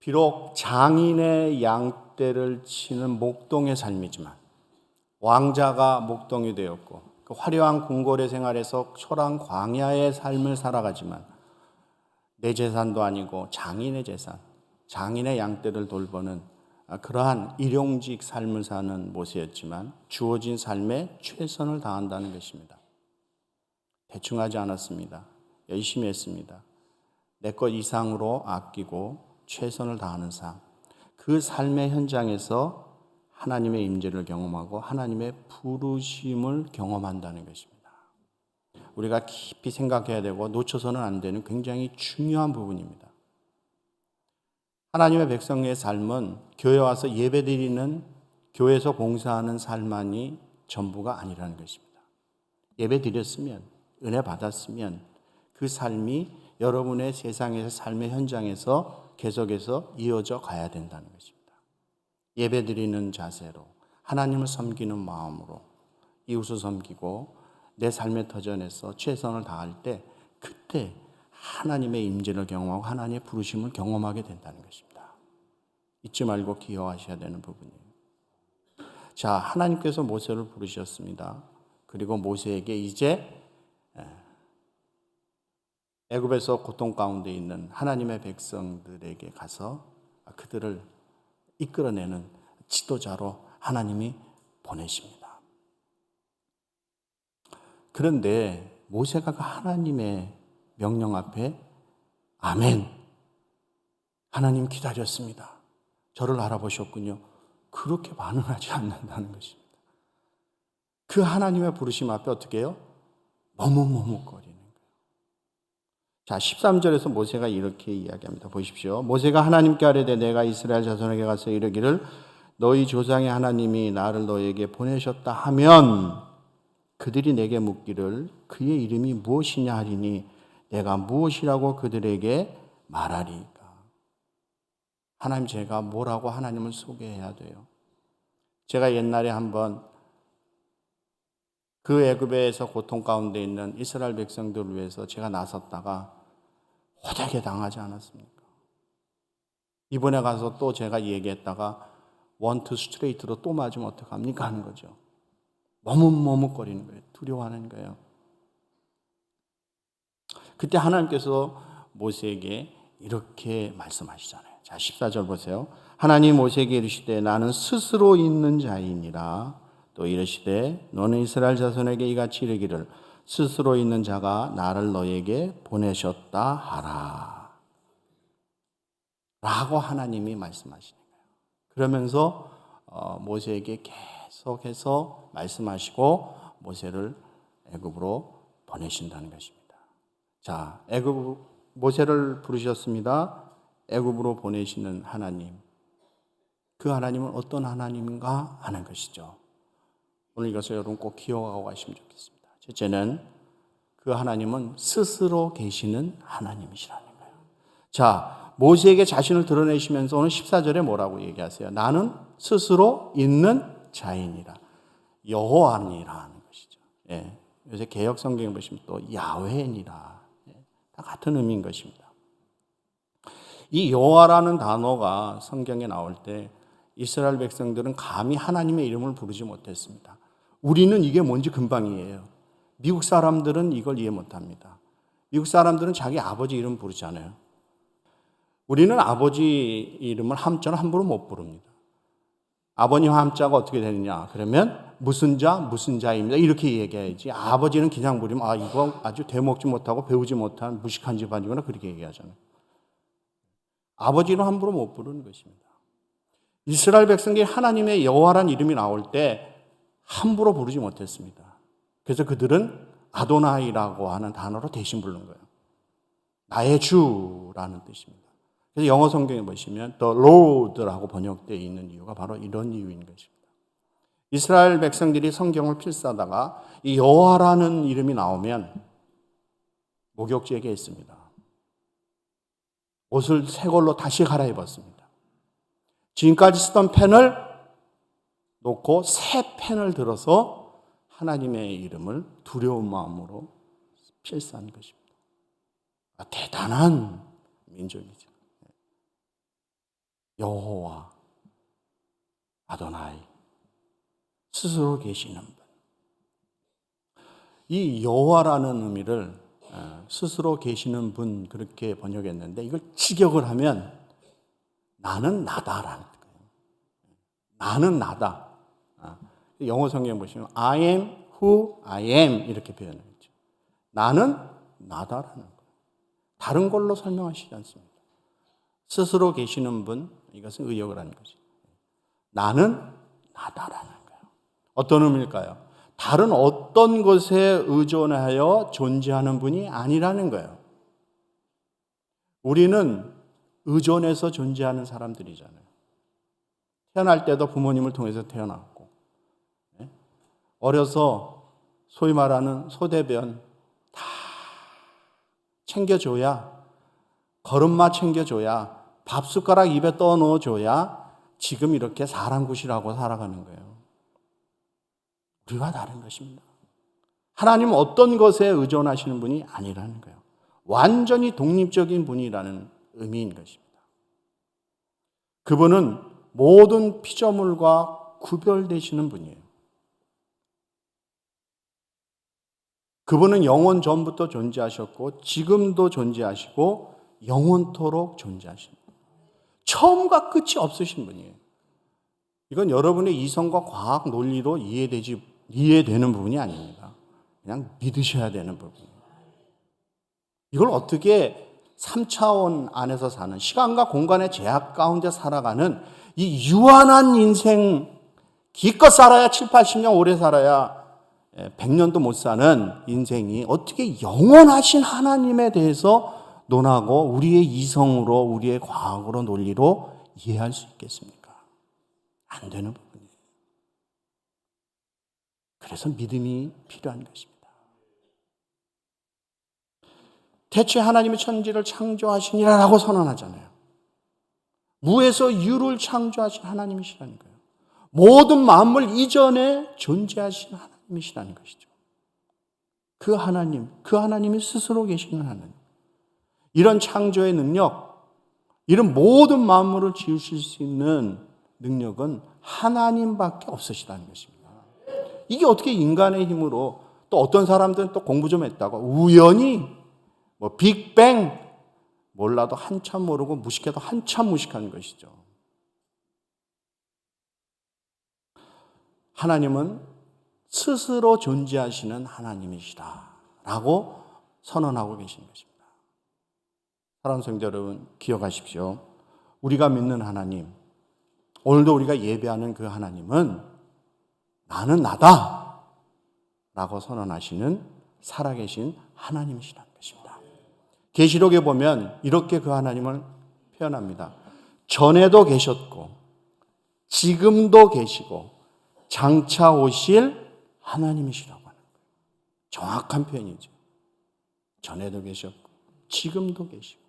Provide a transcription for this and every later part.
비록 장인의 양떼를 치는 목동의 삶이지만 왕자가 목동이 되었고 그 화려한 궁궐의 생활에서 초란 광야의 삶을 살아가지만 내 재산도 아니고 장인의 재산, 장인의 양떼를 돌보는 그러한 일용직 삶을 사는 모세였지만 주어진 삶에 최선을 다한다는 것입니다. 대충 하지 않았습니다. 열심히 했습니다. 내 것 이상으로 아끼고 최선을 다하는 삶. 그 삶의 현장에서 하나님의 임재를 경험하고 하나님의 부르심을 경험한다는 것입니다. 우리가 깊이 생각해야 되고 놓쳐서는 안 되는 굉장히 중요한 부분입니다. 하나님의 백성의 삶은 교회 와서 예배드리는, 교회에서 봉사하는 삶만이 전부가 아니라는 것입니다. 예배드렸으면, 은혜 받았으면 그 삶이 여러분의 세상에서 삶의 현장에서 계속해서 이어져 가야 된다는 것입니다. 예배드리는 자세로, 하나님을 섬기는 마음으로 이웃을 섬기고 내 삶의 터전에서 최선을 다할 때 그때 하나님의 임재를 경험하고 하나님의 부르심을 경험하게 된다는 것입니다. 잊지 말고 기억하셔야 되는 부분이에요. 자, 하나님께서 모세를 부르셨습니다. 그리고 모세에게 이제 애굽에서 고통 가운데 있는 하나님의 백성들에게 가서 그들을 이끌어내는 지도자로 하나님이 보내십니다. 그런데 모세가 그 하나님의 명령 앞에 아멘, 하나님 기다렸습니다, 저를 알아보셨군요, 그렇게 반응하지 않는다는 것입니다. 그 하나님의 부르심 앞에 어떻게 해요? 머뭇머뭇거리는 거예요. 자, 13절에서 모세가 이렇게 이야기합니다. 보십시오. 모세가 하나님께 아뢰되 내가 이스라엘 자손에게 가서 이르기를 너희 조상의 하나님이 나를 너희에게 보내셨다 하면 그들이 내게 묻기를 그의 이름이 무엇이냐 하리니 내가 무엇이라고 그들에게 말하리까. 하나님, 제가 뭐라고 하나님을 소개해야 돼요? 제가 옛날에 한번 그 애굽에서 고통 가운데 있는 이스라엘 백성들을 위해서 제가 나섰다가 호되게 당하지 않았습니까? 이번에 가서 또 제가 얘기했다가 원투 스트레이트로 또 맞으면 어떡합니까 하는 거죠. 머뭇머뭇거리는 거예요. 두려워하는 거예요. 그때 하나님께서 모세에게 이렇게 말씀하시잖아요. 자, 14절 보세요. 하나님 모세에게 이르시되 나는 스스로 있는 자이니라. 또 이르시되 너는 이스라엘 자손에게 이같이 이르기를 스스로 있는 자가 나를 너에게 보내셨다 하라. 라고 하나님이 말씀하시는 거예요. 그러면서 모세에게 계속해서 말씀하시고 모세를 애굽으로 보내신다는 것입니다. 자, 모세를 부르셨습니다. 애굽으로 보내시는 하나님. 그 하나님은 어떤 하나님인가 하는 것이죠. 오늘 이것을 여러분 꼭 기억하고 가시면 좋겠습니다. 첫째는 그 하나님은 스스로 계시는 하나님이시라는 거예요. 자, 모세에게 자신을 드러내시면서 오늘 14절에 뭐라고 얘기하세요? 나는 스스로 있는 자이니라. 여호와니라 하는 것이죠. 예, 요새 개역 성경에 보시면 또 야훼니라. 다 같은 의미인 것입니다. 이 여호와라는 단어가 성경에 나올 때 이스라엘 백성들은 감히 하나님의 이름을 부르지 못했습니다. 우리는 이게 뭔지 금방 이해해요. 미국 사람들은 이걸 이해 못합니다. 미국 사람들은 자기 아버지 이름 부르잖아요. 우리는 아버지 이름을 함자로 함부로 못 부릅니다. 아버님 함자가 어떻게 되느냐 그러면 무슨 자 무슨 자입니다 이렇게 얘기해야지, 아버지는 그냥 부르면 이거 아주 되먹지 못하고 배우지 못한 무식한 집안이구나 그렇게 얘기하잖아요. 아버지는 함부로 못 부르는 것입니다. 이스라엘 백성이 하나님의 여호와라는 이름이 나올 때 함부로 부르지 못했습니다. 그래서 그들은 아도나이라고 하는 단어로 대신 부르는 거예요. 나의 주라는 뜻입니다. 그래서 영어 성경에 보시면 The Lord라고 번역되어 있는 이유가 바로 이런 이유인 것입니다. 이스라엘 백성들이 성경을 필사하다가 이 여호와라는 이름이 나오면 목욕지에게 했습니다. 옷을 새 걸로 다시 갈아입었습니다. 지금까지 쓰던 펜을 놓고 새 펜을 들어서 하나님의 이름을 두려운 마음으로 필사한 것입니다. 대단한 민족이죠. 여호와 아도나이, 스스로 계시는 분. 이 여호와라는 의미를 스스로 계시는 분 그렇게 번역했는데, 이걸 직역을 하면 나는 나다라는 거예요. 나는 나다. 영어 성경 보시면 I am who I am 이렇게 표현했죠. 나는 나다라는 거예요. 다른 걸로 설명하시지 않습니다. 스스로 계시는 분, 이것은 의역을 하는 거죠. 나는 나다라는 거예요. 어떤 의미일까요? 다른 어떤 것에 의존하여 존재하는 분이 아니라는 거예요. 우리는 의존해서 존재하는 사람들이잖아요. 태어날 때도 부모님을 통해서 태어났고, 어려서 소위 말하는 소대변 다 챙겨줘야, 걸음마 챙겨줘야, 밥 숟가락 입에 떠넣어줘야 지금 이렇게 사람 구실하고 살아가는 거예요. 우리와 다른 것입니다. 하나님은 어떤 것에 의존하시는 분이 아니라는 거예요. 완전히 독립적인 분이라는 의미인 것입니다. 그분은 모든 피조물과 구별되시는 분이에요. 그분은 영원 전부터 존재하셨고 지금도 존재하시고 영원토록 존재하십니다. 처음과 끝이 없으신 분이에요. 이건 여러분의 이성과 과학 논리로 이해되는 부분이 아닙니다. 그냥 믿으셔야 되는 부분이에요. 이걸 어떻게 3차원 안에서 사는, 시간과 공간의 제약 가운데 살아가는 이 유한한 인생, 기껏 살아야 7, 80년 오래 살아야 100년도 못 사는 인생이 어떻게 영원하신 하나님에 대해서 논하고 우리의 이성으로, 우리의 과학으로, 논리로 이해할 수 있겠습니까? 안 되는 부분이에요. 그래서 믿음이 필요한 것입니다. 태초에 하나님이 천지를 창조하시니라라고 선언하잖아요. 무에서 유를 창조하신 하나님이시라는 거예요. 모든 만물 이전에 존재하신 하나님이시라는 것이죠. 그 하나님이 스스로 계시는 하나님. 이런 창조의 능력, 이런 모든 만물을 지으실 수 있는 능력은 하나님밖에 없으시다는 것입니다. 이게 어떻게 인간의 힘으로, 또 어떤 사람들은 또 공부 좀 했다고 우연히 빅뱅 몰라도 한참 모르고 무식해도 한참 무식한 것이죠. 하나님은 스스로 존재하시는 하나님이시라라고 선언하고 계신 것입니다. 사랑하는 성도 여러분, 기억하십시오. 우리가 믿는 하나님, 오늘도 우리가 예배하는 그 하나님은 나는 나다 라고 선언하시는 살아계신 하나님이시라는 것입니다. 계시록에 보면 이렇게 그 하나님을 표현합니다. 전에도 계셨고 지금도 계시고 장차 오실 하나님이시라고 하는 거예요. 정확한 표현이죠. 전에도 계셨고 지금도 계시고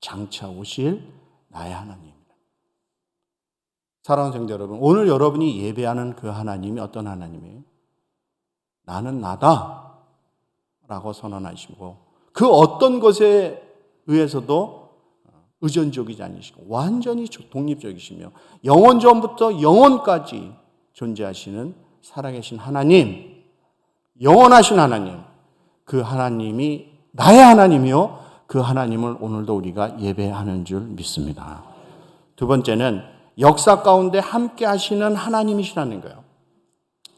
장차 오실 나의 하나님입니다. 사랑하는 성도 여러분, 오늘 여러분이 예배하는 그 하나님이 어떤 하나님이에요? 나는 나다 라고 선언하시고 그 어떤 것에 의해서도 의존적이지 않으시고 완전히 독립적이시며 영원 전부터 영원까지 존재하시는 살아계신 하나님, 영원하신 하나님, 그 하나님이 나의 하나님이요, 그 하나님을 오늘도 우리가 예배하는 줄 믿습니다. 두 번째는 역사 가운데 함께 하시는 하나님이시라는 거예요.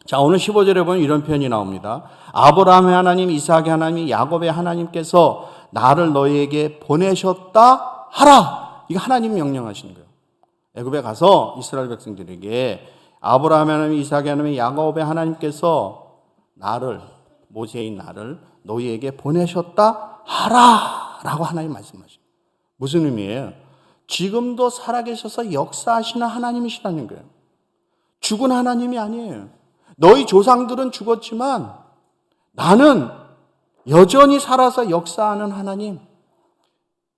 자, 오늘 15절에 보면 이런 표현이 나옵니다. 아브라함의 하나님, 이삭의 하나님, 야곱의 하나님께서 나를 너희에게 보내셨다 하라. 이거 하나님이 명령하시는 거예요. 애굽에 가서 이스라엘 백성들에게 아브라함의 하나님, 이삭의 하나님, 야곱의 하나님께서 모세인 나를 너희에게 보내셨다 하라 라고 하나님 말씀하십니다. 무슨 의미예요? 지금도 살아계셔서 역사하시는 하나님이시라는 거예요. 죽은 하나님이 아니에요. 너희 조상들은 죽었지만 나는 여전히 살아서 역사하는 하나님,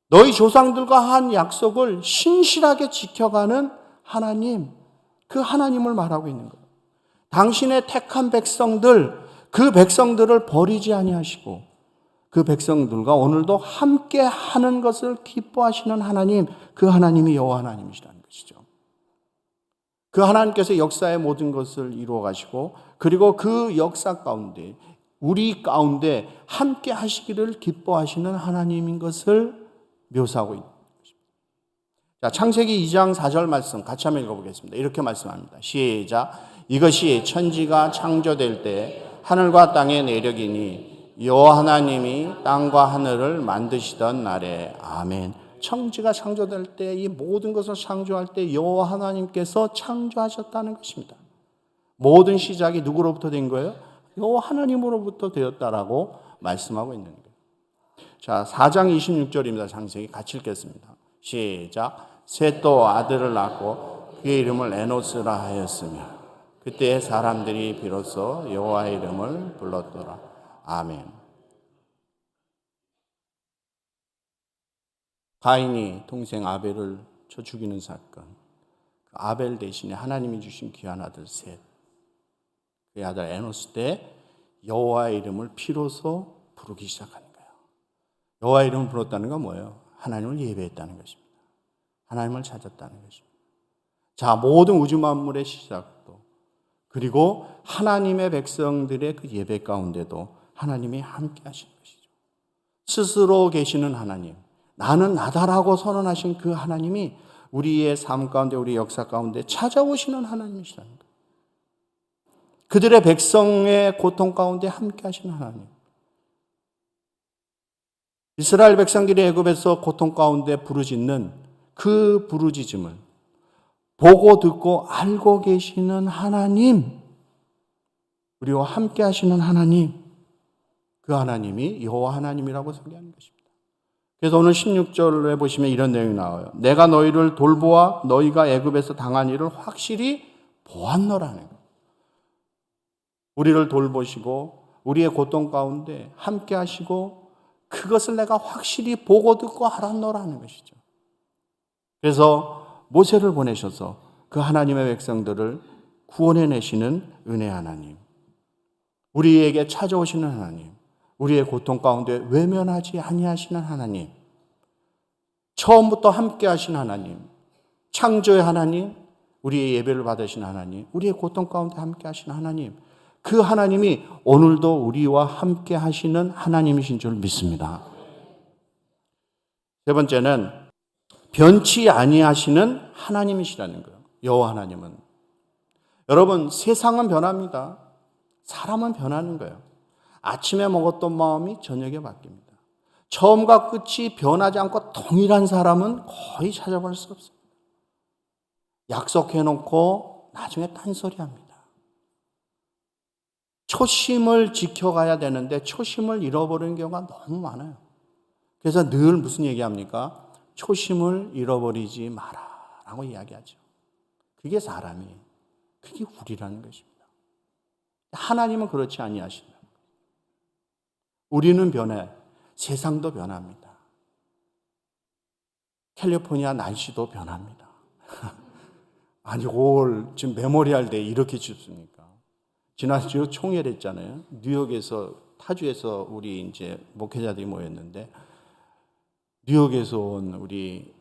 너희 조상들과 한 약속을 신실하게 지켜가는 하나님, 그 하나님을 말하고 있는 거예요. 당신의 택한 백성들, 그 백성들을 버리지 아니하시고 그 백성들과 오늘도 함께 하는 것을 기뻐하시는 하나님, 그 하나님이 여호와 하나님이시라는 것이죠. 그 하나님께서 역사의 모든 것을 이루어 가시고 그리고 그 역사 가운데 우리 가운데 함께 하시기를 기뻐하시는 하나님인 것을 묘사하고 있는 것입니다. 자, 창세기 2장 4절 말씀 같이 한번 읽어보겠습니다. 이렇게 말씀합니다. 시작. 이것이 천지가 창조될 때 하늘과 땅의 내력이니 여호와 하나님이 땅과 하늘을 만드시던 날에 아멘. 천지가 창조될 때 이 모든 것을 창조할 때 여호와 하나님께서 창조하셨다는 것입니다. 모든 시작이 누구로부터 된 거예요? 여호와 하나님으로부터 되었다라고 말씀하고 있는 거예요. 자, 4장 26절입니다. 창세기 같이 읽겠습니다. 시작. 셋도 아들을 낳고 그의 이름을 에노스라 하였으며 그때 사람들이 비로소 여호와의 이름을 불렀더라. 아멘. 가인이 동생 아벨을 쳐 죽이는 사건. 아벨 대신에 하나님이 주신 귀한 아들 셋. 그의 아들 에노스 때 여호와의 이름을 비로소 부르기 시작하는 거예요. 여호와의 이름을 불렀다는 건 뭐예요? 하나님을 예배했다는 것입니다. 하나님을 찾았다는 것입니다. 자, 모든 우주 만물의 시작도 그리고 하나님의 백성들의 그 예배 가운데도 하나님이 함께 하시는 것이죠. 스스로 계시는 하나님, 나는 나다라고 선언하신 그 하나님이 우리의 삶 가운데, 우리 역사 가운데 찾아오시는 하나님이시라는 거예요. 그들의 백성의 고통 가운데 함께 하시는 하나님. 이스라엘 백성들이 애굽에서 고통 가운데 부르짖는 그 부르짖음을 보고 듣고 알고 계시는 하나님, 우리와 함께 하시는 하나님, 그 하나님이 여호와 하나님이라고 소개하는 것입니다. 그래서 오늘 16절에 보시면 이런 내용이 나와요. 내가 너희를 돌보아 너희가 애굽에서 당한 일을 확실히 보았노라는 거예요. 우리를 돌보시고 우리의 고통 가운데 함께 하시고 그것을 내가 확실히 보고 듣고 알았노라는 것이죠. 그래서 모세를 보내셔서 그 하나님의 백성들을 구원해내시는 은혜 하나님, 우리에게 찾아오시는 하나님, 우리의 고통 가운데 외면하지 아니하시는 하나님, 처음부터 함께 하신 하나님, 창조의 하나님, 우리의 예배를 받으신 하나님, 우리의 고통 가운데 함께 하신 하나님, 그 하나님이 오늘도 우리와 함께 하시는 하나님이신 줄 믿습니다. 세 번째는 변치 아니하시는 하나님이시라는 거예요. 여호와 하나님은. 여러분, 세상은 변합니다. 사람은 변하는 거예요. 아침에 먹었던 마음이 저녁에 바뀝니다. 처음과 끝이 변하지 않고 동일한 사람은 거의 찾아볼 수 없습니다. 약속해놓고 나중에 딴소리합니다. 초심을 지켜가야 되는데 초심을 잃어버리는 경우가 너무 많아요. 그래서 늘 무슨 얘기합니까? 초심을 잃어버리지 마라 라고 이야기하죠. 그게 사람이에요. 그게 우리라는 것입니다. 하나님은 그렇지 아니하신다. 우리는 변해. 세상도 변합니다. 캘리포니아 날씨도 변합니다. 아니, 5월 지금 메모리얼 데이 이렇게 춥습니까? 지난주 총회했잖아요. 뉴욕에서, 타주에서 우리 이제 목회자들이 모였는데, 뉴욕에서 온 우리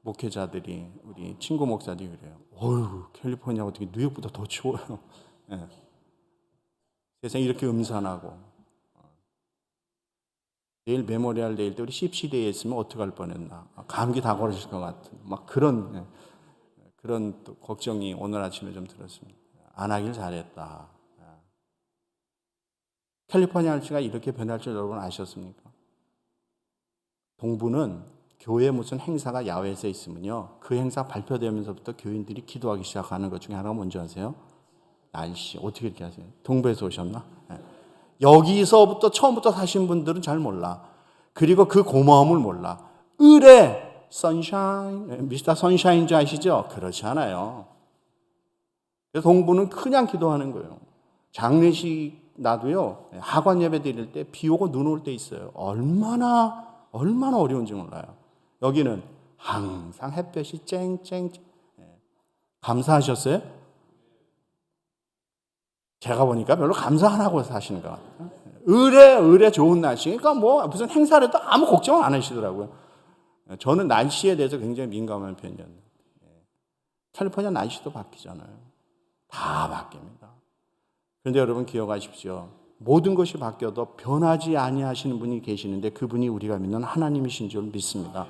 목회자들이, 우리 친구 목사들이 그래요. 어휴, 캘리포니아 어떻게 뉴욕보다 더 추워요. 네. 세상이 이렇게 음산하고. 내일 메모리얼 데이 때 우리 씹시대에 있으면 어떡할 뻔했나. 감기 다 걸리실 것 같은 막 그런 또 걱정이 오늘 아침에 좀 들었습니다. 안 하길 잘했다. 캘리포니아 날씨가 이렇게 변할 줄 여러분 아셨습니까? 동부는 교회 무슨 행사가 야외에서 있으면요, 그 행사 발표되면서부터 교인들이 기도하기 시작하는 것 중에 하나가 뭔지 아세요? 날씨. 어떻게 이렇게 하세요? 동부에서 오셨나? 네. 여기서부터 처음부터 사신 분들은 잘 몰라. 그리고 그 고마움을 몰라. 을에 선샤인, 미스터 선샤인 줄 아시죠? 그렇지 않아요. 그래서 동부는 그냥 기도하는 거예요. 장례식 나도요, 하관 예배 드릴 때 비 오고 눈 올 때 있어요. 얼마나 어려운지 몰라요. 여기는 항상 햇볕이 쨍쨍. 감사하셨어요? 제가 보니까 별로 감사 안 하고 사시는 것 같아요. 을에 좋은 날씨. 그러니까 뭐 무슨 행사를 해도 아무 걱정을 안 하시더라고요. 저는 날씨에 대해서 굉장히 민감한 편이었는데. 캘리포니아 날씨도 바뀌잖아요. 다 바뀝니다. 그런데 여러분 기억하십시오. 모든 것이 바뀌어도 변하지 아니하시는 분이 계시는데 그분이 우리가 믿는 하나님이신 줄 믿습니다.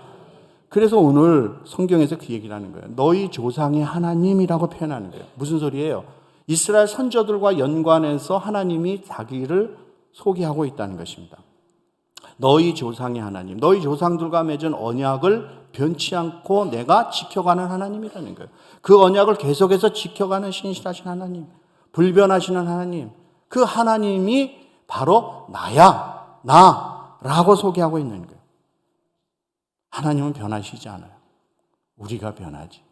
그래서 오늘 성경에서 그 얘기를 하는 거예요. 너희 조상의 하나님이라고 표현하는 거예요. 무슨 소리예요? 이스라엘 선조들과 연관해서 하나님이 자기를 소개하고 있다는 것입니다. 너희 조상의 하나님, 너희 조상들과 맺은 언약을 변치 않고 내가 지켜가는 하나님이라는 거예요. 그 언약을 계속해서 지켜가는 신실하신 하나님, 불변하시는 하나님, 그 하나님이 바로 나야, 나라고 소개하고 있는 거예요. 하나님은 변하시지 않아요. 우리가 변하지.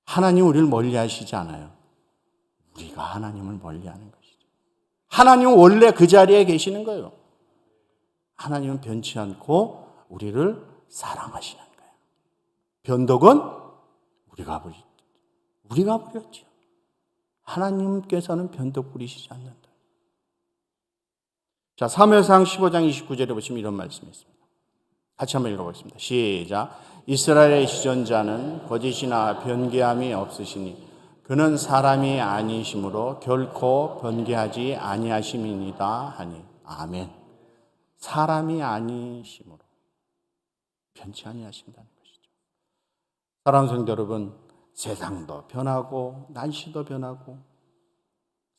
하나님은 우리를 멀리하시지 않아요. 우리가 하나님을 멀리하는 것이죠. 하나님은 원래 그 자리에 계시는 거예요. 하나님은 변치 않고 우리를 사랑하시는 거예요. 변덕은 우리가 부렸죠. 하나님께서는 변덕 부리시지 않는다. 자, 사무엘상 15장 29절에 보시면 이런 말씀이 있습니다. 같이 한번 읽어보겠습니다. 시작. 이스라엘의 지존자는 거짓이나 변개함이 없으시니 그는 사람이 아니심으로 결코 변개하지 아니하심이니이다 하니. 아멘. 사람이 아니심으로 변치 아니하신다는 것이죠. 사랑하는 성도 여러분, 세상도 변하고 날씨도 변하고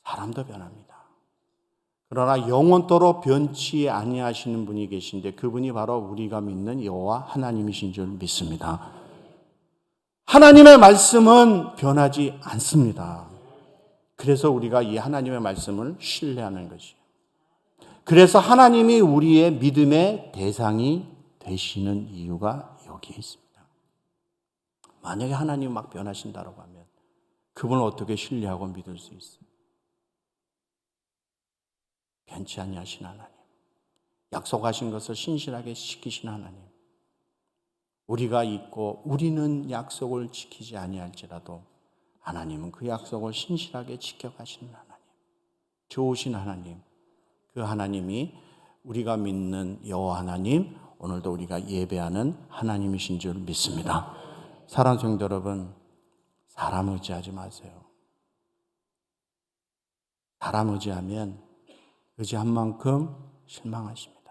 사람도 변합니다. 그러나 영원토록 변치 아니하시는 분이 계신데 그분이 바로 우리가 믿는 여호와 하나님이신 줄 믿습니다. 하나님의 말씀은 변하지 않습니다. 그래서 우리가 이 하나님의 말씀을 신뢰하는 것이에요. 그래서 하나님이 우리의 믿음의 대상이 되시는 이유가 여기에 있습니다. 만약에 하나님이 막 변하신다고 하면 그분을 어떻게 신뢰하고 믿을 수 있어요? 변치 아니하신 하나님, 약속하신 것을 신실하게 지키신 하나님, 우리가 있고 우리는 약속을 지키지 아니할지라도 하나님은 그 약속을 신실하게 지켜가시는 하나님, 좋으신 하나님, 그 하나님이 우리가 믿는 여호와 하나님, 오늘도 우리가 예배하는 하나님이신 줄 믿습니다. 사랑하는 성도 여러분, 사람 의지하지 마세요. 사람 의지하면 의지한 만큼 실망하십니다.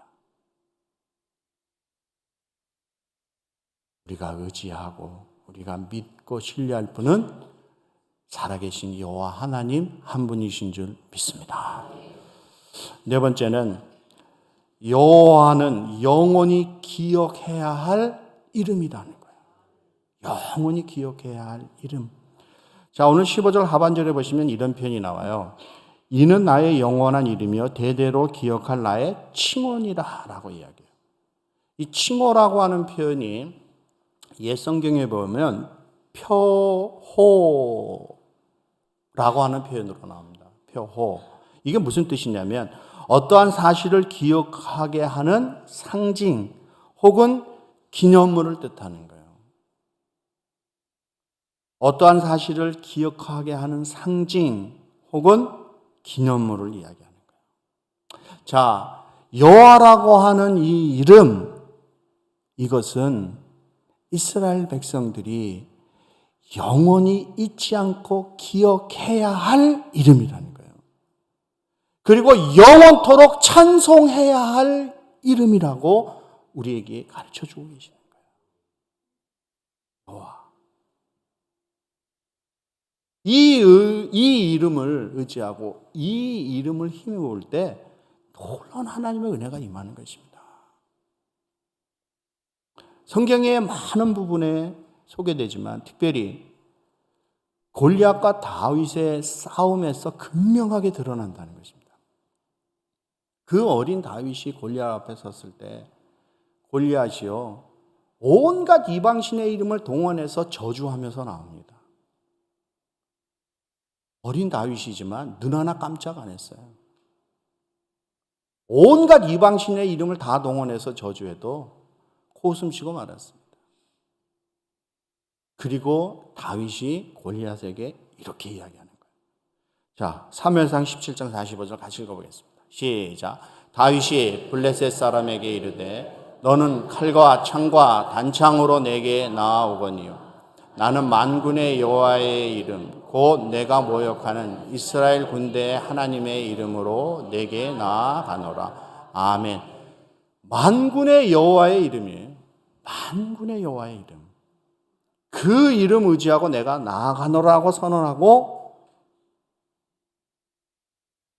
우리가 의지하고 우리가 믿고 신뢰할 분은 살아계신 여호와 하나님 한 분이신 줄 믿습니다. 네 번째는 여호와는 영원히 기억해야 할 이름이라는 거예요. 영원히 기억해야 할 이름. 자, 오늘 15절 하반절에 보시면 이런 표현이 나와요. 이는 나의 영원한 이름이요 대대로 기억할 나의 칭언이라 라고 이야기해요. 이 칭호라고 하는 표현이 옛 성경에 보면 표호라고 하는 표현으로 나옵니다. 표호. 이게 무슨 뜻이냐면 어떠한 사실을 기억하게 하는 상징 혹은 기념물을 뜻하는 거예요. 어떠한 사실을 기억하게 하는 상징 혹은 기념물을 이야기하는 거예요. 자, 여호와라고 하는 이 이름, 이것은 이스라엘 백성들이 영원히 잊지 않고 기억해야 할 이름이라는 거예요. 그리고 영원토록 찬송해야 할 이름이라고 우리에게 가르쳐주고 계시는 거예요. 여호와. 이 이름을 의지하고 이 이름을 힘입을 때 놀라운 하나님의 은혜가 임하는 것입니다. 성경의 많은 부분에 소개되지만 특별히 골리앗과 다윗의 싸움에서 극명하게 드러난다는 것입니다. 그 어린 다윗이 골리앗 앞에 섰을 때 골리앗이요 온갖 이방신의 이름을 동원해서 저주하면서 나옵니다. 어린 다윗이지만 눈 하나 깜짝 안 했어요. 온갖 이방신의 이름을 다 동원해서 저주해도 코웃음 치고 말았습니다. 그리고 다윗이 골리앗에게 이렇게 이야기하는 거예요. 자, 사무엘상 17장 45절 같이 읽어보겠습니다. 시작. 다윗이 블레셋 사람에게 이르되 너는 칼과 창과 단창으로 내게 나아오거니요 나는 만군의 여호와의 이름 곧 내가 모욕하는 이스라엘 군대의 하나님의 이름으로 내게 나아가노라. 아멘. 만군의 여호와의 이름이에요. 만군의 여호와의 이름. 그 이름 의지하고 내가 나아가노라고 선언하고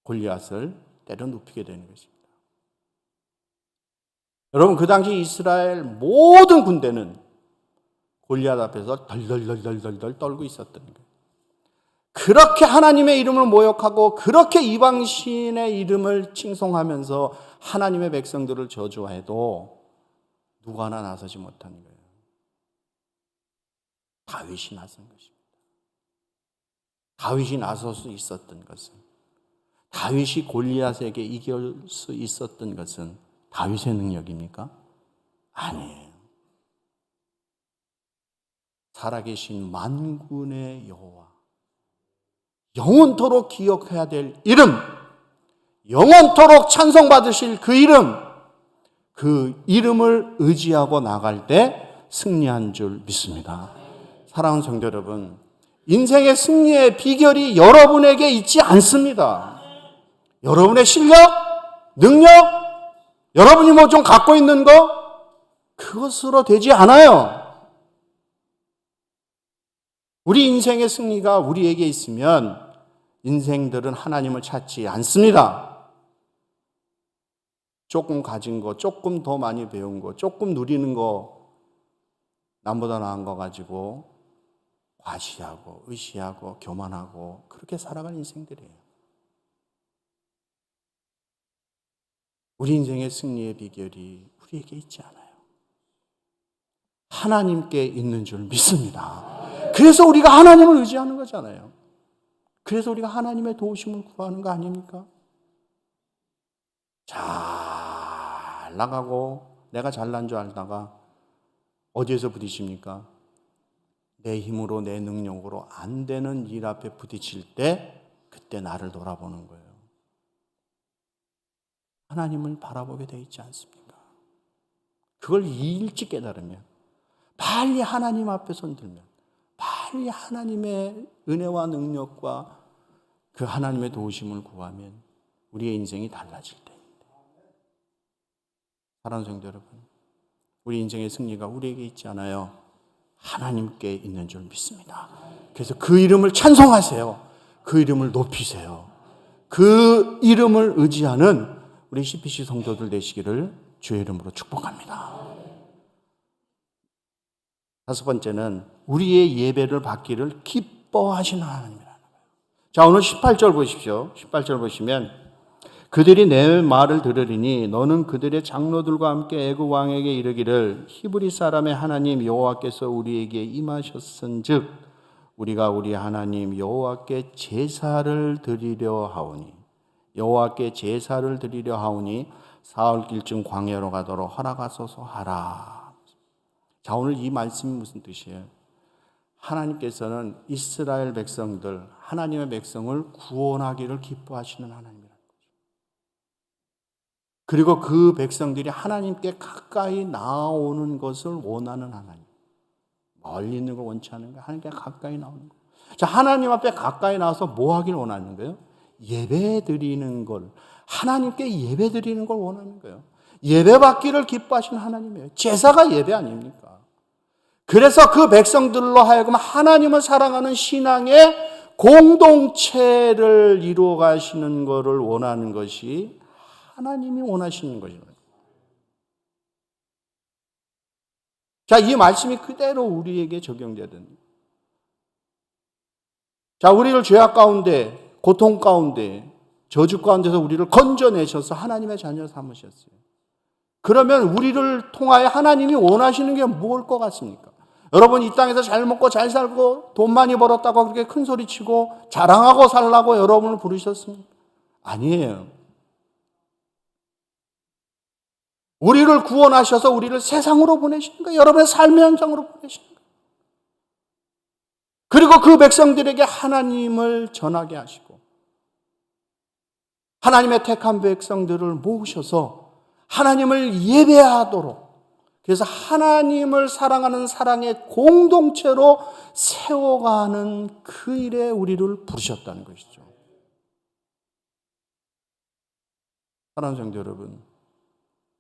골리앗을 때려 눕히게 되는 것입니다. 여러분, 그 당시 이스라엘 모든 군대는 골리앗 앞에서 덜덜덜덜덜 떨고 있었던 거예요. 그렇게 하나님의 이름을 모욕하고 그렇게 이방신의 이름을 칭송하면서 하나님의 백성들을 저주해도 누가 하나 나서지 못한 거예요. 다윗이 나선 것입니다. 다윗이 나설 수 있었던 것은, 다윗이 골리앗에게 이길 수 있었던 것은 다윗의 능력입니까? 아니에요. 살아계신 만군의 여호와, 영원토록 기억해야 될 이름, 영원토록 찬송받으실 그 이름, 그 이름을 의지하고 나갈 때 승리한 줄 믿습니다. 사랑하는 성도 여러분, 인생의 승리의 비결이 여러분에게 있지 않습니다. 여러분의 실력, 능력, 여러분이 뭐 좀 갖고 있는 거, 그것으로 되지 않아요. 우리 인생의 승리가 우리에게 있으면 인생들은 하나님을 찾지 않습니다. 조금 가진 거, 조금 더 많이 배운 거, 조금 누리는 거, 남보다 나은 거 가지고 과시하고 의시하고 교만하고 그렇게 살아가는 인생들이에요. 우리 인생의 승리의 비결이 우리에게 있지 않아요. 하나님께 있는 줄 믿습니다. 그래서 우리가 하나님을 의지하는 거잖아요. 그래서 우리가 하나님의 도우심을 구하는 거 아닙니까? 잘 나가고 내가 잘난 줄 알다가 어디에서 부딪힙니까? 내 힘으로 내 능력으로 안 되는 일 앞에 부딪힐 때 그때 나를 돌아보는 거예요. 하나님을 바라보게 돼 있지 않습니까? 그걸 일찍 깨달으면, 빨리 하나님 앞에 손들면, 빨리 하나님의 은혜와 능력과 그 하나님의 도우심을 구하면 우리의 인생이 달라질 때입니다. 사랑하는 성도 여러분, 우리 인생의 승리가 우리에게 있지 않아요. 하나님께 있는 줄 믿습니다. 그래서 그 이름을 찬송하세요. 그 이름을 높이세요. 그 이름을 의지하는 우리 CPC 성도들 되시기를 주의 이름으로 축복합니다. 다섯 번째는 우리의 예배를 받기를 기뻐하시는 하나님이라는 거예요. 자, 오늘 18절 보십시오. 18절 보시면 그들이 내 말을 들으리니 너는 그들의 장로들과 함께 애굽 왕에게 이르기를 히브리 사람의 하나님 여호와께서 우리에게 임하셨은즉 우리가 우리 하나님 여호와께 제사를 드리려 하오니 여호와께 제사를 드리려 하오니 사흘길쯤 광야로 가도록 허락하소서 하라. 자, 오늘 이 말씀이 무슨 뜻이에요? 하나님께서는 이스라엘 백성들, 하나님의 백성을 구원하기를 기뻐하시는 하나님이라는 거죠. 그리고 그 백성들이 하나님께 가까이 나오는 것을 원하는 하나님. 멀리 있는 걸 원치 않은 거예요. 하나님께 가까이 나오는 거. 자, 하나님 앞에 가까이 나와서 뭐 하길 원하는 거예요? 예배 드리는 걸, 하나님께 예배 드리는 걸 원하는 거예요. 예배 받기를 기뻐하시는 하나님이에요. 제사가 예배 아닙니까? 그래서 그 백성들로 하여금 하나님을 사랑하는 신앙의 공동체를 이루어 가시는 것을 원하는 것이 하나님이 원하시는 것입니다. 자, 이 말씀이 그대로 우리에게 적용돼야 됩니다. 자, 우리를 죄악 가운데, 고통 가운데, 저주 가운데서 우리를 건져내셔서 하나님의 자녀 삼으셨어요. 그러면 우리를 통하여 하나님이 원하시는 게 뭘 것 같습니까? 여러분, 이 땅에서 잘 먹고 잘 살고 돈 많이 벌었다고 그렇게 큰 소리 치고 자랑하고 살라고 여러분을 부르셨습니까? 아니에요. 우리를 구원하셔서 우리를 세상으로 보내시는 거예요. 여러분의 삶의 현장으로 보내시는 거예요. 그리고 그 백성들에게 하나님을 전하게 하시고 하나님의 택한 백성들을 모으셔서 하나님을 예배하도록 그래서 하나님을 사랑하는 사랑의 공동체로 세워가는 그 일에 우리를 부르셨다는 것이죠. 사랑하는 성도 여러분,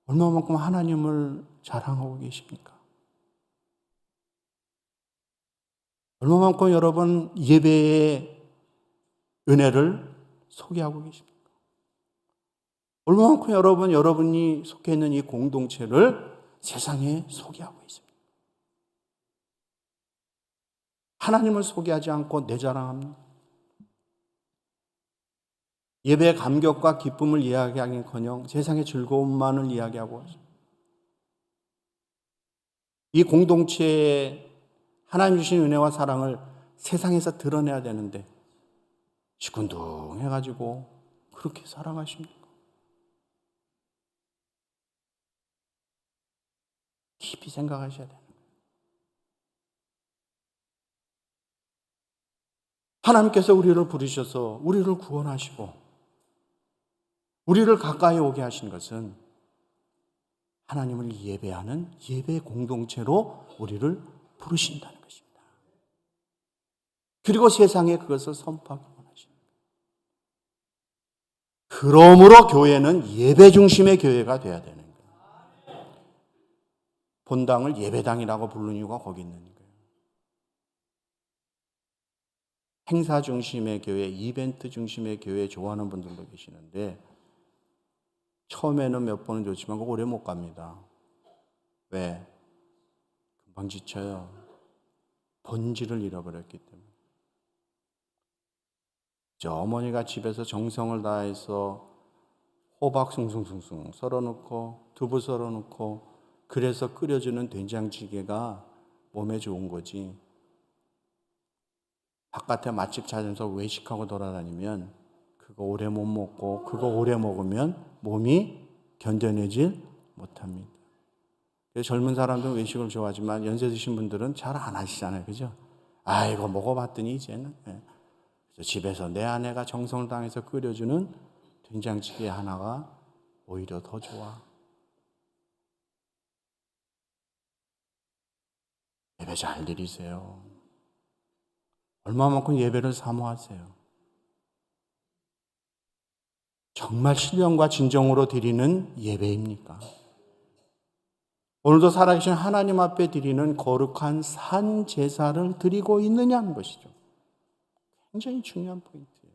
얼마만큼 하나님을 자랑하고 계십니까? 얼마만큼 여러분 예배의 은혜를 소개하고 계십니까? 얼마만큼 여러분이 속해 있는 이 공동체를 세상에 소개하고 있습니다. 하나님을 소개하지 않고 내 자랑합니다. 예배의 감격과 기쁨을 이야기하기는커녕 세상의 즐거움만을 이야기하고 있습니다. 이 공동체에 하나님 주신 은혜와 사랑을 세상에서 드러내야 되는데 시큰둥해가지고 그렇게 사랑하십니까? 깊이 생각하셔야 돼요. 하나님께서 우리를 부르셔서 우리를 구원하시고 우리를 가까이 오게 하신 것은 하나님을 예배하는 예배 공동체로 우리를 부르신다는 것입니다. 그리고 세상에 그것을 선포하기 원하십니다. 그러므로 교회는 예배 중심의 교회가 되어야 되는 거예요. 본당을 예배당이라고 부르는 이유가 거기 있는 거예요. 행사 중심의 교회, 이벤트 중심의 교회 좋아하는 분들도 계시는데 처음에는 몇 번은 좋지만 오래 못 갑니다. 왜? 금방 지쳐요. 본질을 잃어버렸기 때문에. 저 어머니가 집에서 정성을 다해서 호박 숭숭숭숭 썰어놓고 두부 썰어놓고 그래서 끓여주는 된장찌개가 몸에 좋은 거지. 바깥에 맛집 찾아서 외식하고 돌아다니면 그거 오래 못 먹고 그거 오래 먹으면 몸이 견뎌내질 못합니다. 그래서 젊은 사람들은 외식을 좋아하지만 연세 드신 분들은 잘 안 하시잖아요. 그죠? 아이고 먹어봤더니 이제는. 그래서 집에서 내 아내가 정성을 당해서 끓여주는 된장찌개 하나가 오히려 더 좋아. 예배 잘 드리세요. 얼마만큼 예배를 사모하세요. 정말 신령과 진정으로 드리는 예배입니까? 오늘도 살아계신 하나님 앞에 드리는 거룩한 산 제사를 드리고 있느냐는 것이죠. 굉장히 중요한 포인트예요.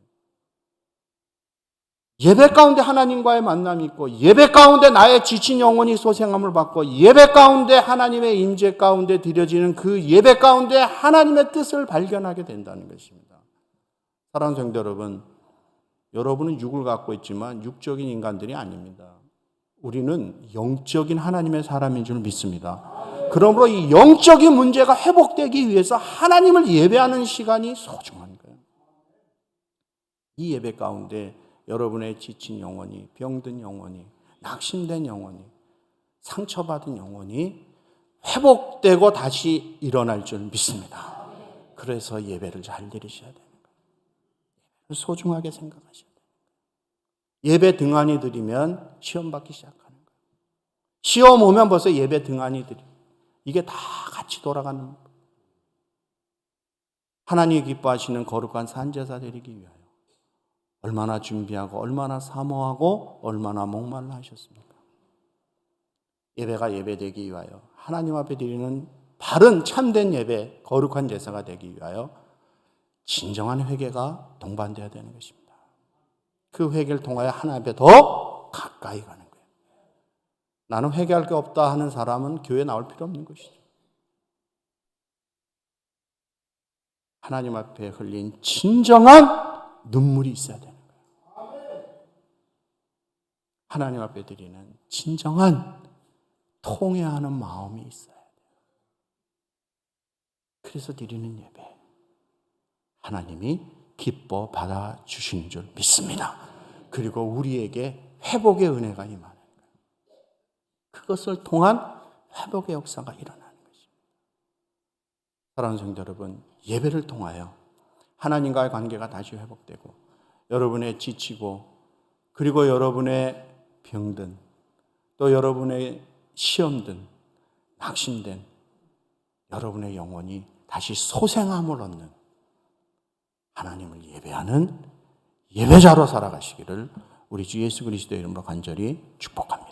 예배 가운데 하나님과의 만남이 있고 예배 가운데 나의 지친 영혼이 소생함을 받고 예배 가운데 하나님의 임재 가운데 드려지는 그 예배 가운데 하나님의 뜻을 발견하게 된다는 것입니다. 사랑하는 성도 여러분, 여러분은 육을 갖고 있지만 육적인 인간들이 아닙니다. 우리는 영적인 하나님의 사람인 줄 믿습니다. 그러므로 이 영적인 문제가 회복되기 위해서 하나님을 예배하는 시간이 소중한 거예요. 이 예배 가운데 여러분의 지친 영혼이, 병든 영혼이, 낙심된 영혼이, 상처받은 영혼이 회복되고 다시 일어날 줄 믿습니다. 그래서 예배를 잘 드리셔야 되는 거예요. 소중하게 생각하셔야 돼요. 예배 등한히 드리면 시험 받기 시작하는 거예요. 시험 오면 벌써 예배 등한히 드리고 이게 다 같이 돌아가는 거예요. 하나님이 기뻐하시는 거룩한 산제사 드리기 위하여 얼마나 준비하고 얼마나 사모하고 얼마나 목말라 하셨습니까? 예배가 예배되기 위하여 하나님 앞에 드리는 바른 참된 예배, 거룩한 제사가 되기 위하여 진정한 회개가 동반되어야 되는 것입니다. 그 회개를 통하여 하나님 앞에 더 가까이 가는 거예요. 나는 회개할 게 없다 하는 사람은 교회에 나올 필요 없는 것이죠. 하나님 앞에 흘린 진정한 눈물이 있어야 되는 거예요. 하나님 앞에 드리는 진정한 통회하는 마음이 있어야 돼요. 그래서 드리는 예배, 하나님이 기뻐 받아주시는 줄 믿습니다. 그리고 우리에게 회복의 은혜가 임하는 거예요. 그것을 통한 회복의 역사가 일어나는 것입니다. 사랑하는 성도 여러분, 예배를 통하여 하나님과의 관계가 다시 회복되고 여러분의 지치고 그리고 여러분의 병든 또 여러분의 시험든 낙심된 여러분의 영혼이 다시 소생함을 얻는 하나님을 예배하는 예배자로 살아가시기를 우리 주 예수 그리스도의 이름으로 간절히 축복합니다.